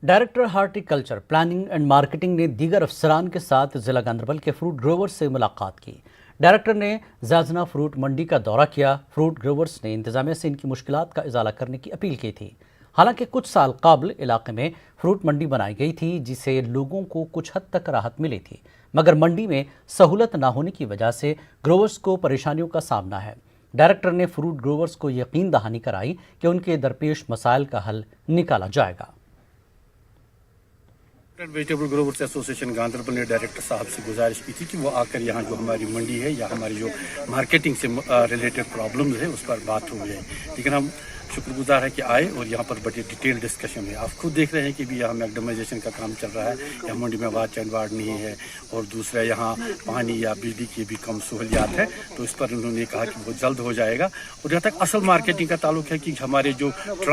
Director horticulture, planning and marketing ने दीगर अफसरान के साथ जिला गांधरबल के फ्रूट ग्रोवर्स से मुलाकात की। डायरेक्टर ने जाजना फ्रूट मंडी का दौरा किया। फ्रूट ग्रोवर्स ने इंतजामिया से इनकी मुश्किलात का इजाला करने की अपील की थी। हालांकि कुछ साल कबल इलाके में फ्रूट मंडी बनाई गई थी, जिससे लोगों को कुछ हद तक राहत मिली थी, मगर मंडी में सहूलत न होने की वजह से ग्रोवर्स को परेशानियों का सामना है। डायरेक्टर ने फ्रूट ग्रोवर्स को यकीन दहानी कराई कि उनके दरपेश मसाइल का हल निकाला जाएगा। वेजिटेबल ग्रोवर्स एसोसिएशन गांधरबल ने डायरेक्टर साहब से गुजारिश की थी कि वो आकर यहाँ जो हमारी मंडी है या हमारी जो मार्केटिंग से रिलेटेड प्रॉब्लम्स है उस पर बात हो जाए, लेकिन हम शुक्रगुजार है कि आए और यहाँ पर बड़ी डिटेल डिस्कशन है। आप खुद देख रहे हैं कि भी यहाँ मैगडमाइजेशन का काम चल रहा है, यहाँ मंडी में वाच एंड वार्ड नहीं है और दूसरा यहाँ पानी या बिजली की भी कम सहूलियात है, तो इस पर उन्होंने कहा कि वो जल्द हो जाएगा। और जहाँ तक असल मार्केटिंग का ताल्लुक है कि हमारे जो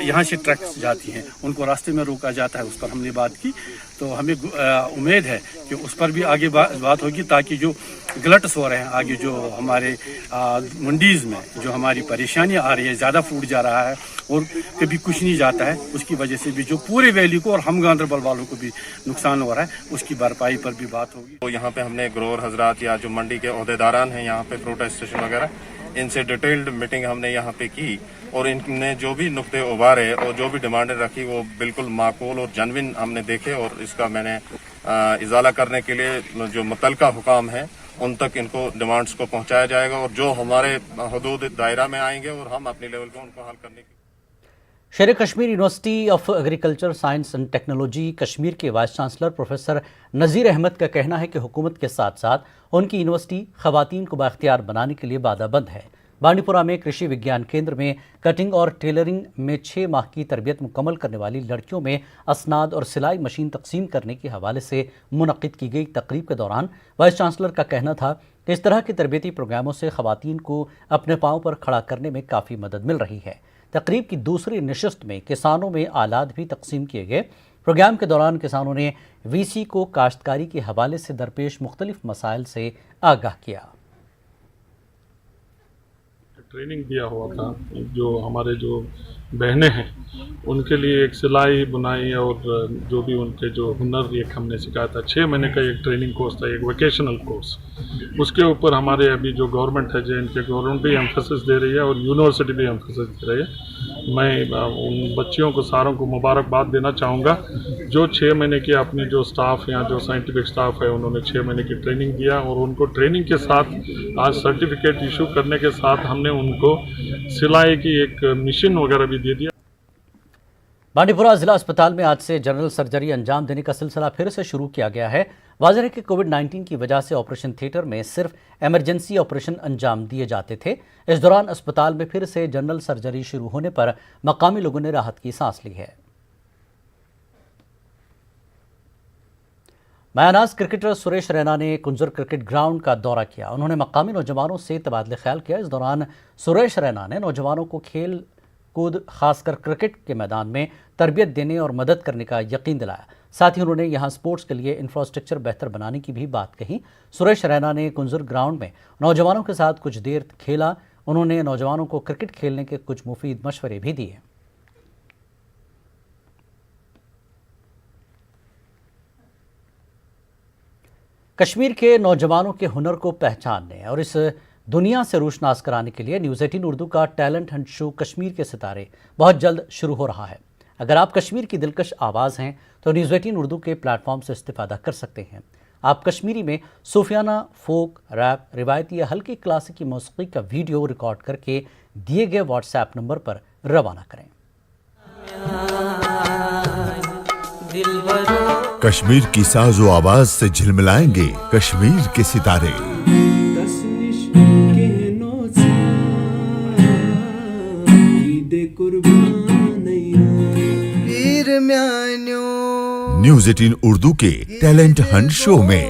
यहाँ से ट्रक्स जाती हैं उनको रास्ते में रोका जाता है, उस पर हमने बात की, तो हमें उम्मीद है कि उस पर भी आगे बात होगी, ताकि जो गलट्स हो रहे हैं आगे जो हमारे मंडीज़ में जो हमारी परेशानियाँ आ रही है, ज़्यादा फूड जा रहा है और कभी कुछ नहीं जाता है, उसकी वजह से भी जो पूरे वैली को और हम गांधरबल वालों को भी नुकसान हो रहा है, उसकी भरपाई पर भी बात होगी। तो यहाँ पे हमने ग्रोवर हजरात या जो मंडी के ओहदेदारान हैं यहाँ पे फ्रूट स्टेशन वगैरह, इनसे डिटेल्ड मीटिंग हमने यहाँ पे की और इनने जो भी नुक्ते उभारे और जो भी डिमांडें रखी वो बिल्कुल माकूल और जनविन हमने देखे, और इसका मैंने इजाला करने के लिए जो मुतलका हुकाम है उन तक इनको डिमांड्स को पहुंचाया जाएगा और जो हमारे हदूद दायरा में आएंगे और हम अपने लेवल पे उनको हल करने की। शेर Kashmir university of agriculture science and technology Kashmir के वाइस चांसलर प्रोफेसर नज़ीर अहमद का कहना है कि हुकूमत के साथ साथ उनकी यूनिवर्सिटी खवातीन को बाख्तियार बनाने के लिए बादाबंद है। बांडीपुरा में कृषि विज्ञान केंद्र में कटिंग और टेलरिंग में 6 माह की तरबियत मुकम्मल करने वाली लड़कियों में असनाद और सिलाई मशीन तकसीम करने के हवाले से मुनक़िद की गई तकरीब के दौरान वाइस चांसलर का कहना था कि इस तरह के तरबियती प्रोग्रामों से खवातीन को अपने पाँव पर खड़ा करने में काफ़ी मदद मिल रही है। तकरीब की दूसरी नशिस्त में किसानों में आलात भी तकसीम किए गए। प्रोग्राम के दौरान किसानों ने वीसी को काश्तकारी के हवाले से दरपेश मुख्तलिफ मसाइल से आगाह किया। ट्रेनिंग दिया हुआ था, जो हमारे जो बहनें हैं उनके लिए एक सिलाई बुनाई और जो भी उनके जो हुनर एक हमने सिखाया था। 6 महीने का एक ट्रेनिंग कोर्स था, एक वोकेशनल कोर्स। उसके ऊपर हमारे अभी जो गवर्नमेंट है, जो इनके गवर्नमेंट भी एम्फेसिस दे रही है और यूनिवर्सिटी भी एम्फेसिस दे रही है। मैं उन बच्चियों को सारों को मुबारकबाद देना चाहूँगा जो 6 महीने की अपनी जो स्टाफ या जो साइंटिफिक स्टाफ है उन्होंने 6 महीने की ट्रेनिंग दिया और उनको ट्रेनिंग के साथ आज सर्टिफिकेट इशू करने के साथ हमने उनको सिलाई की एक मशीन वगैरह भी दे दिया। बांडीपुरा जिला अस्पताल में आज से जनरल सर्जरी अंजाम देने का सिलसिला फिर से शुरू किया गया है। वाज़ेह है कि कोविड-19 की वजह से ऑपरेशन थिएटर में सिर्फ इमरजेंसी ऑपरेशन अंजाम दिए जाते थे। इस दौरान अस्पताल में फिर से जनरल सर्जरी शुरू होने पर मकामी लोगों ने राहत की सांस ली है। मायानाज क्रिकेटर सुरेश रैना ने कुंजर क्रिकेट ग्राउंड का दौरा किया। उन्होंने मकामी नौजवानों से तबादले ख्याल किया। इस दौरान सुरेश रैना ने नौजवानों को खेल कूद खासकर क्रिकेट के मैदान में तरबियत देने और मदद करने का यकीन दिलाया। साथ ही उन्होंने यहां स्पोर्ट्स के लिए इंफ्रास्ट्रक्चर बेहतर बनाने की भी बात कही। सुरेश रैना ने कुंजर ग्राउंड में नौजवानों के साथ कुछ देर खेला। उन्होंने नौजवानों को क्रिकेट खेलने के कुछ मुफीद मशवरे भी दिए। कश्मीर के नौजवानों के हुनर को पहचानने और इस दुनिया से रोशनास कराने के लिए न्यूज़ 18 उर्दू का टैलेंट हंट शो कश्मीर के सितारे बहुत जल्द शुरू हो रहा है। अगर आप कश्मीर की दिलकश आवाज़ हैं तो न्यूज़ 18 उर्दू के प्लेटफॉर्म से इस्तेफादा कर सकते हैं। आप कश्मीरी में सूफियाना, फोक, रैप, रिवायती या हल्की क्लासिकी मौसीकी का वीडियो रिकॉर्ड करके दिए गए व्हाट्सएप नंबर पर रवाना करें। कश्मीर की साजो आवाज से झिलमिलाएंगे कश्मीर के सितारे। न्यूज़ 18 उर्दू के टैलेंट हंट शो में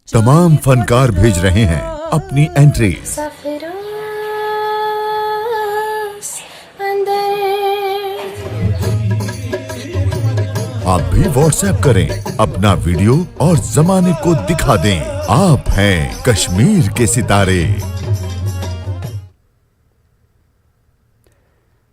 तमाम फनकार भेज रहे हैं अपनी एंट्रीज। आप भी व्हाट्सएप करें अपना वीडियो और जमाने को दिखा दें आप हैं कश्मीर के सितारे।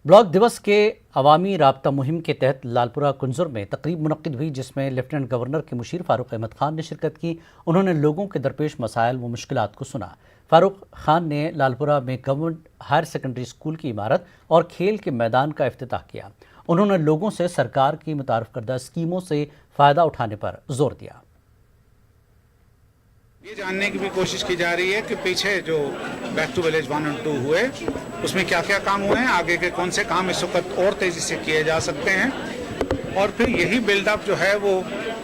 ब्लॉक दिवस के अवामी राब्ता मुहिम के तहत लालपुरा कुंजुर में तकरीब मुनक्किद हुई, जिसमें लेफ्टिनेंट गवर्नर के मुशीर फारूक अहमद खान ने शिरकत की। उन्होंने लोगों के दरपेश मसाइल व मुश्किलात को सुना। फारूक खान ने लालपुरा में गवर्नमेंट हायर सेकेंडरी स्कूल की इमारत और खेल के मैदान का इफ्तिताह किया। उन्होंने लोगों से सरकार की मुतारफ करदा स्कीमों से फ़ायदा उठाने पर जोर दिया। ये जानने की भी कोशिश की जा रही है कि पीछे जो बैक टू विलेज 1 और 2 हुए उसमें क्या क्या काम हुए हैं, आगे के कौन से काम इस वक्त और तेज़ी से किए जा सकते हैं, और फिर यही बिल्डअप जो है वो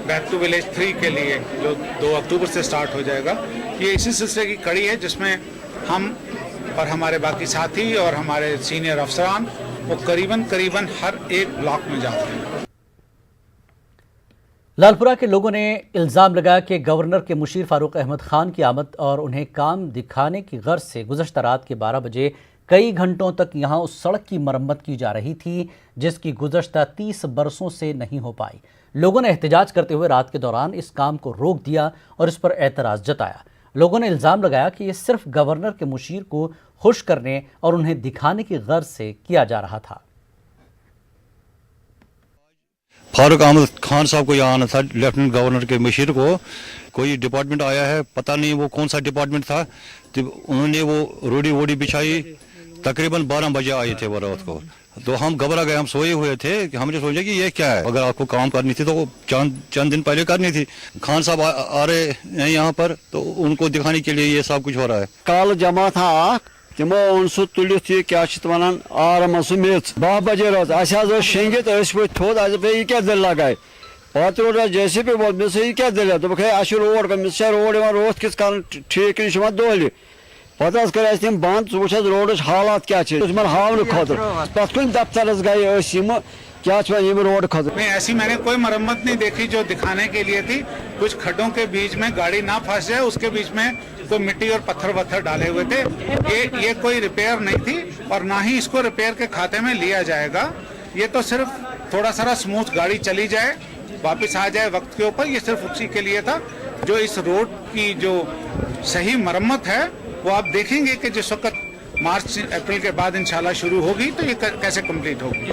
बैक टू विलेज 3 के लिए जो 2 अक्टूबर से स्टार्ट हो जाएगा। ये इसी सिलसिले की कड़ी है जिसमें हम और हमारे बाकी साथी और हमारे सीनियर अफसरान वो करीबन हर एक ब्लॉक में जाते हैं। लालपुरा के लोगों ने इल्ज़ाम लगाया कि गवर्नर के मुशीर फारूक अहमद खान की आमद और उन्हें काम दिखाने की गर्ज से गुज़श्ता रात के 12 बजे कई घंटों तक यहां उस सड़क की मरम्मत की जा रही थी जिसकी गुज़श्ता 30 बरसों से नहीं हो पाई। लोगों ने एहतजाज करते हुए रात के दौरान इस काम को रोक दिया और इस पर एतराज़ जताया। लोगों ने इल्ज़ाम लगाया कि ये सिर्फ गवर्नर के मुशीर को खुश करने और उन्हें दिखाने की गर्ज से किया जा रहा था। फारूक अहमद खान साहब को यहाँ आना था, लेफ्टिनेंट गवर्नर के मुशीर को। कोई डिपार्टमेंट आया है, पता नहीं वो कौन सा डिपार्टमेंट था, तो उन्होंने वो रोडी वोडी बिछाई। तकरीबन 12 बजे आए थे वो रात को, तो हम घबरा गए, हम सोए हुए थे कि हमने सोचा कि ये क्या है। अगर आपको काम करनी थी तो वो चंद दिन पहले करनी थी। खान साहब आ रहे हैं यहाँ पर, तो उनको दिखाने के लिए ये सब कुछ हो रहा है। कल जमा था तमो ओन सह तुलित ये क्या वन आराम सह मेच 12 बजे रात शेंगित थोद ये क्या दिल लगाए पत रोड जैसे पे बोल ये क्या दिल दोप रोड रोड रोथ किस ठीक दोहल पे कर तम बंद वो रोड हालात क्या हावन खुद पत कुन दफ्तर गए क्या रोड खुद नहीं। ऐसी मैंने कोई मरम्मत नहीं देखी जो दिखाने के लिए थी। कुछ खड्डों के बीच में गाड़ी ना फंस जाए उसके बीच में तो मिट्टी और पत्थर वत्थर डाले हुए थे। ये कोई रिपेयर नहीं थी और ना ही इसको रिपेयर के खाते में लिया जाएगा। ये तो सिर्फ थोड़ा सा स्मूथ गाड़ी चली जाए, वापस आ जाए वक्त के ऊपर, ये सिर्फ उसी के लिए था। जो इस रोड की जो सही मरम्मत है वो आप देखेंगे कि जिस वक्त मार्च अप्रैल के बाद इंशाल्लाह शुरू होगी तो ये कैसे कंप्लीट होगी।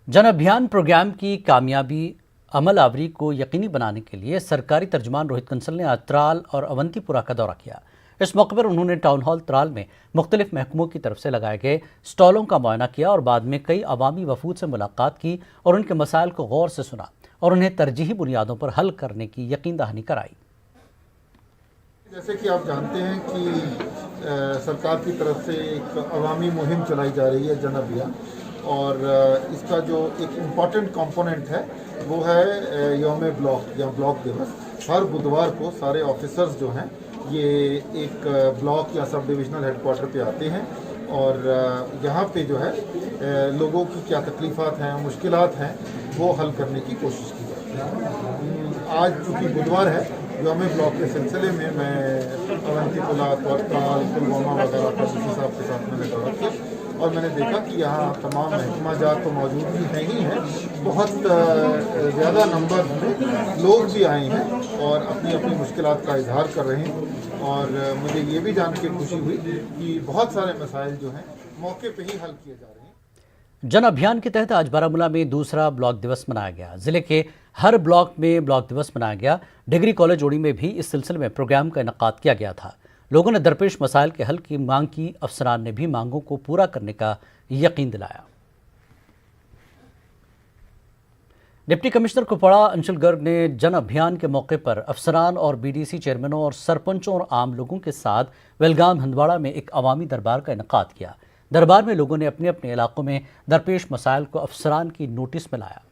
जन अभियान प्रोग्राम की कामयाबी अमल आवरी को यकीनी बनाने के लिए सरकारी तर्जुमान रोहित कंसल ने आज त्राल और अवंतीपुरा का दौरा किया। इस मौके पर उन्होंने टाउन हॉल त्राल में मुख्तलिफ महकमों की तरफ से लगाए गए स्टॉलों का मुआयना किया और बाद में कई अवामी वफूद से मुलाकात की और उनके मसाइल को गौर से सुना और उन्हें तरजीही बुनियादों पर हल करने की यकीन दहानी कराई। जैसे कि आप जानते हैं कि सरकार की तरफ से एक अवामी मुहिम चलाई जा रही है जन अभियान, और इसका जो एक इम्पॉर्टेंट कंपोनेंट है वो है यौम ब्लॉक या ब्लॉक दिवस। हर बुधवार को सारे ऑफिसर्स जो हैं ये एक ब्लॉक या सब डिविजनल हेडक्वार्टर पे आते हैं और यहाँ पे जो है लोगों की क्या तकलीफ़ात हैं, मुश्किलात हैं, वो हल करने की कोशिश की जाती है। आज चूँकि बुधवार है, यौम ब्लॉक के सिलसिले में मैं अवंतीपुरा, त्राल, पुलवामा वगैरह का डीसी साहब के साथ मैंने दौरा किया और मैंने देखा कि यहाँ तमाम महकमा जात तो मौजूद ही है ही हैं, बहुत ज़्यादा नंबर में लोग भी आए हैं और अपनी अपनी मुश्किलात का इजहार कर रहे हैं। और मुझे ये भी जान के खुशी हुई कि बहुत सारे मसाइल जो हैं मौके पे ही हल किए जा रहे हैं। जन अभियान के तहत आज बारामूला में दूसरा ब्लॉक दिवस मनाया गया। जिले के हर ब्लॉक में ब्लॉक दिवस मनाया गया। डिग्री कॉलेज ओड़ी में भी इस सिलसिले में प्रोग्राम का इनेकाद किया गया था। लोगों ने दरपेश मसाइल के हल की मांग की। अफसरान ने भी मांगों को पूरा करने का यकीन दिलाया। डिप्टी कमिश्नर कुपवाड़ा अंशुल गर्ग ने जन अभियान के मौके पर अफसरान और बीडीसी चेयरमैनों और सरपंचों और आम लोगों के साथ वेलगाम हंदवाड़ा में एक अवामी दरबार का इनेकाद किया। दरबार में लोगों ने अपने अपने इलाकों में दरपेश मसाइल को अफसरान की नोटिस में लाया।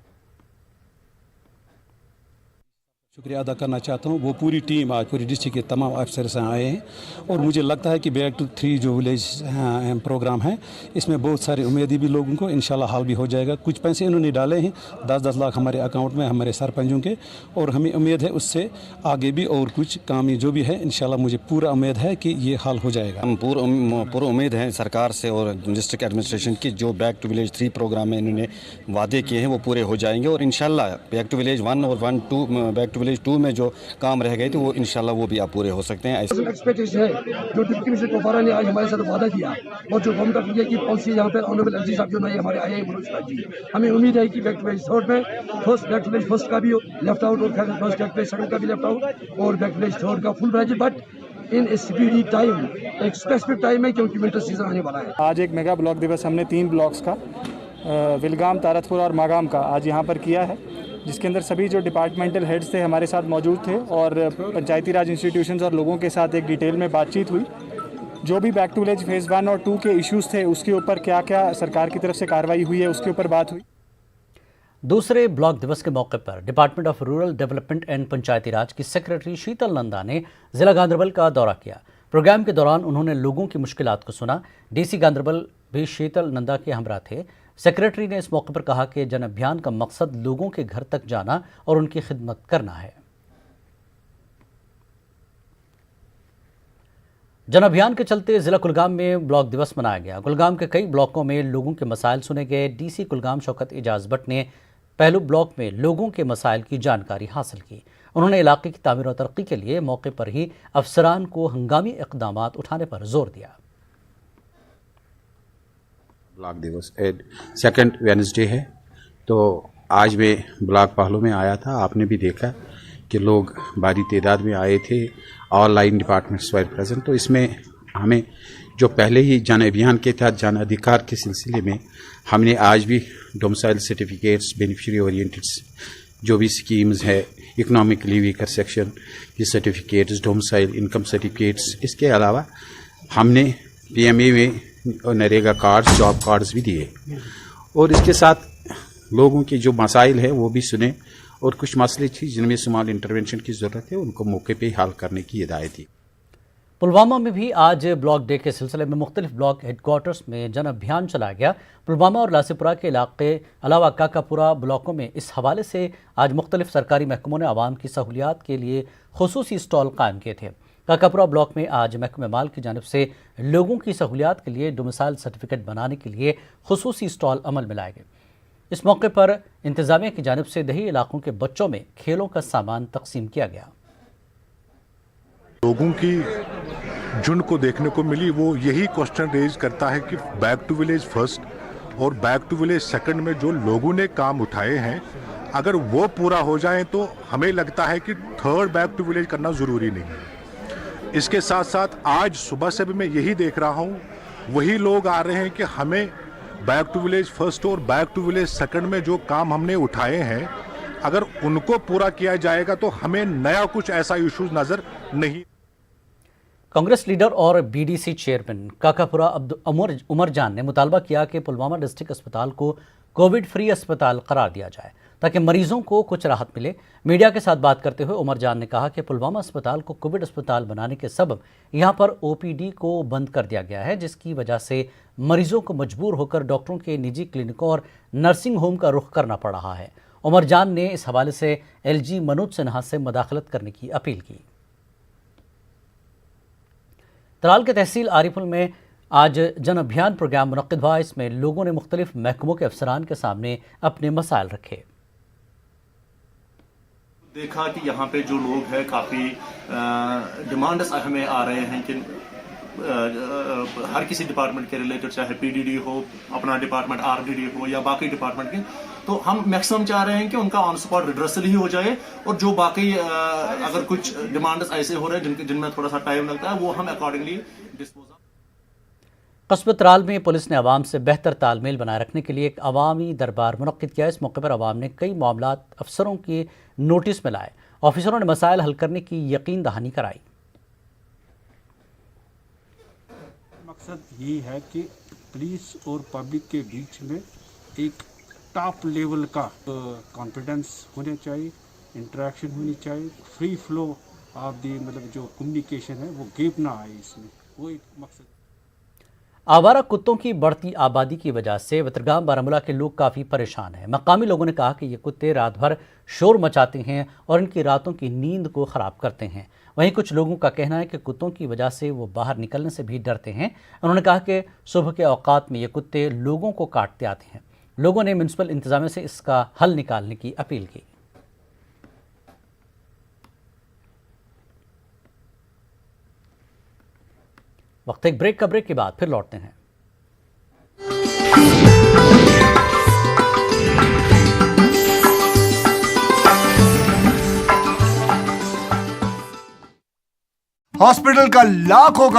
शुक्रिया अदा करना चाहता हूँ। वो पूरी टीम आज पूरी डिस्ट्रिक्ट के तमाम अफसर से आए हैं और मुझे लगता है कि बैक टू 3 जो विलेज प्रोग्राम है इसमें बहुत सारी उम्मीदें भी लोगों को इंशाल्लाह हल भी हो जाएगा। कुछ पैसे इन्होंने डाले हैं 10-10 लाख हमारे अकाउंट में, हमारे सरपंचों के, और हमें उम्मीद है उससे आगे भी और कुछ काम जो भी है इंशाल्लाह मुझे पूरा उम्मीद है कि ये हल हो जाएगा। हम पूरा उम्मीद है सरकार से और डिस्ट्रिक्ट एडमिनिस्ट्रेशन की जो बैक टू विलेज 3 प्रोग्राम में इन्होंने वादे किए हैं वो पूरे हो जाएंगे और इंशाल्लाह बैक टू विलेज 1 और 1-2 बैक टू विलेज विलेज 2 में जो काम रह गए थे वो इंशाल्लाह वो भी आप पूरे हो सकते हैं। एक्सपेक्टेशन है जो डिप्टी कमिश्नर कोफारा ने आज हमारे साथ वादा किया और जो गवर्नमेंट ऑफ इंडिया की पॉलिसी यहाँ पर ऑनरेबल एलजी साहब जो नए हमारे आए हैं मनोज सिन्हा जी, हमें उम्मीद है कि बैक टू विलेज थर्ड में बैक टू विलेज फर्स्ट का भी लेफ्ट आउट और first back to village second का भी लेफ्ट आउट और बैक टू विलेज थर्ड का full branch, but in a speedy time, एक स्पेसिफिक टाइम है क्योंकि विंटर सीजन आने वाला है। आज एक मेगा ब्लॉक दिवस हमने 3 ब्लॉक्स का विलगाम, तारतपुर और मागाम का आज यहाँ पर किया है, जिसके अंदर सभी जो डिपार्टमेंटल हेड्स थे हमारे साथ मौजूद थे और पंचायती राज इंस्टीट्यूशंस और लोगों के साथ एक डिटेल में बातचीत हुई। जो भी बैक टू विलेज फेज़ 1 और 2 के इश्यूज़ थे उसके ऊपर क्या क्या सरकार की तरफ से कार्रवाई हुई है उसके ऊपर बात हुई। दूसरे ब्लॉक दिवस के मौके पर department of rural development and Panchayati Raj की सेक्रेटरी शीतल नंदा ने जिला गांधरबल का दौरा किया। प्रोग्राम के दौरान उन्होंने लोगों की मुश्किलात को सुना। डीसी गांधरबल भी शीतल नंदा के हमरा थे। सेक्रेटरी ने इस मौके पर कहा कि जन अभियान का मकसद लोगों के घर तक जाना और उनकी खिदमत करना है। जन अभियान के चलते जिला कुलगाम में ब्लॉक दिवस मनाया गया। कुलगाम के कई ब्लॉकों में लोगों के मसाइल सुने गए। डीसी कुलगाम शौकत एजाज भट्ट ने पहलू ब्लॉक में लोगों के मसाइल की जानकारी हासिल की। उन्होंने इलाके की तामीर और तरक्की के लिए मौके पर ही अफसरान को हंगामी इक़दामात उठाने पर जोर दिया। ब्लॉक दिवस सेकंड वेडनेसडे है, तो आज मैं ब्लॉक पहलू में आया था। आपने भी देखा कि लोग भारी तादाद में आए थे, all line departments were present. तो इसमें हमें जो पहले ही जन अभियान के तहत जन अधिकार के सिलसिले में हमने आज भी डोमिसाइल सर्टिफिकेट्स, बेनिफिशियरी ओरिएंटेड जो भी स्कीम्स है, इकोनॉमिकली वीकर सेक्शन की सर्टिफिकेट्स, डोमिसाइल इनकम सर्टिफिकेट्स, इसके अलावा हमने PMA में नरेगा कार्ड्स, जॉब कार्ड्स भी दिए और इसके साथ लोगों के जो मसाइल है वो भी सुने और कुछ मसले थी जिनमें स्मॉल इंटरवेंशन की ज़रूरत है उनको मौके पे हल करने की हिदायत दी। पुलवामा में भी आज ब्लॉक डे के सिलसिले में मुख्तलिफ ब्लॉक हेडक्वार्टर्स में जन अभियान चलाया गया। पुलवामा और लासीपुरा के इलाके अलावा काकापुरा ब्लॉकों में इस हवाले से आज मुख्तलिफ सरकारी महकमों ने आवाम की सहूलियात के लिए खुसूसी स्टॉल कायम किए थे। काकापुरा ब्लॉक में आज महकमे माल की जानिब से लोगों की सहूलियात के लिए डोमिसाइल सर्टिफिकेट बनाने के लिए खुसूसी स्टॉल अमल में लाए गए। इस मौके पर इंतजामिया की जानिब से दही इलाकों के बच्चों में खेलों का सामान तकसीम किया गया। लोगों की झुंड को देखने को मिली, वो यही क्वेश्चन रेज करता है कि बैक टू विलेज फर्स्ट और बैक टू विलेज सेकंड में जो लोगों ने काम उठाए हैं अगर वो पूरा हो जाए तो हमें लगता है कि थर्ड बैक टू विलेज करना ज़रूरी नहीं है। इसके साथ साथ आज सुबह से भी मैं यही देख रहा हूँ, वही लोग आ रहे हैं कि हमें बैक टू विलेज फर्स्ट और बैक टू विलेज सेकंड में जो काम हमने उठाए हैं अगर उनको पूरा किया जाएगा तो हमें नया कुछ ऐसा इश्यूज नज़र नहीं। कांग्रेस लीडर और BDC चेयरमैन काकापुरा उमर जान ने मुतालबा किया कि पुलवामा डिस्ट्रिक्ट अस्पताल को कोविड फ्री अस्पताल करार दिया जाए ताकि मरीजों को कुछ राहत मिले। मीडिया के साथ बात करते हुए उमर जान ने कहा कि पुलवामा अस्पताल को कोविड अस्पताल बनाने के सबब यहां पर OPD को बंद कर दिया गया है, जिसकी वजह से मरीजों को मजबूर होकर डॉक्टरों के निजी क्लिनिकों और नर्सिंग होम का रुख करना पड़ रहा है। उमर जान ने इस हवाले से LG मनोज सिन्हा से मुदाखलत करने की अपील की। तराल के तहसील आरिफुल में आज जन अभियान प्रोग्राम मुनक्किद हुआ। इसमें लोगों ने मुख्तलिफ महकमों के अफसरान के सामने अपने मसाइल रखे। देखा कि यहाँ पे जो लोग हैं काफ़ी डिमांड्स हमें आ रहे हैं कि हर किसी डिपार्टमेंट के रिलेटेड, चाहे PDD हो, अपना डिपार्टमेंट RDD हो या बाकी डिपार्टमेंट के, तो हम मैक्सिमम चाह रहे हैं कि उनका ऑन स्पॉट रिड्रेसल ही हो जाए और जो बाकी अगर कुछ डिमांड्स ऐसे हो रहे हैं जिनमें थोड़ा सा टाइम लगता है वो हम अकॉर्डिंगली डिस्पोज। कस्बे तराल में पुलिस ने आवाम से बेहतर तालमेल बनाए रखने के लिए एक अवामी दरबार मुनक्किद किया। इस मौके पर आवाम ने कई मामलात अफसरों के नोटिस में लाए। ऑफिसरों ने मसाइल हल करने की यकीन दहानी कराई। मकसद ये है कि पुलिस और पब्लिक के बीच में एक टॉप लेवल का कॉन्फिडेंस होना चाहिए, इंटरेक्शन होनी चाहिए, फ्री फ्लो ऑफ दी मतलब जो कम्युनिकेशन है वो गैप ना आए इसमें, वो एक मकसद। आवारा कुत्तों की बढ़ती आबादी की वजह से वतरगाम बारामूला के लोग काफ़ी परेशान हैं। मकामी लोगों ने कहा कि ये कुत्ते रात भर शोर मचाते हैं और इनकी रातों की नींद को ख़राब करते हैं। वहीं कुछ लोगों का कहना है कि कुत्तों की वजह से वो बाहर निकलने से भी डरते हैं। उन्होंने कहा कि सुबह के औकात में ये कुत्ते लोगों को काटते आते हैं। लोगों ने म्यूनसिपल इंतजामिया से इसका हल निकालने की अपील की। वक्त एक ब्रेक का, ब्रेक के बाद फिर लौटते हैं। हॉस्पिटल का लाखों का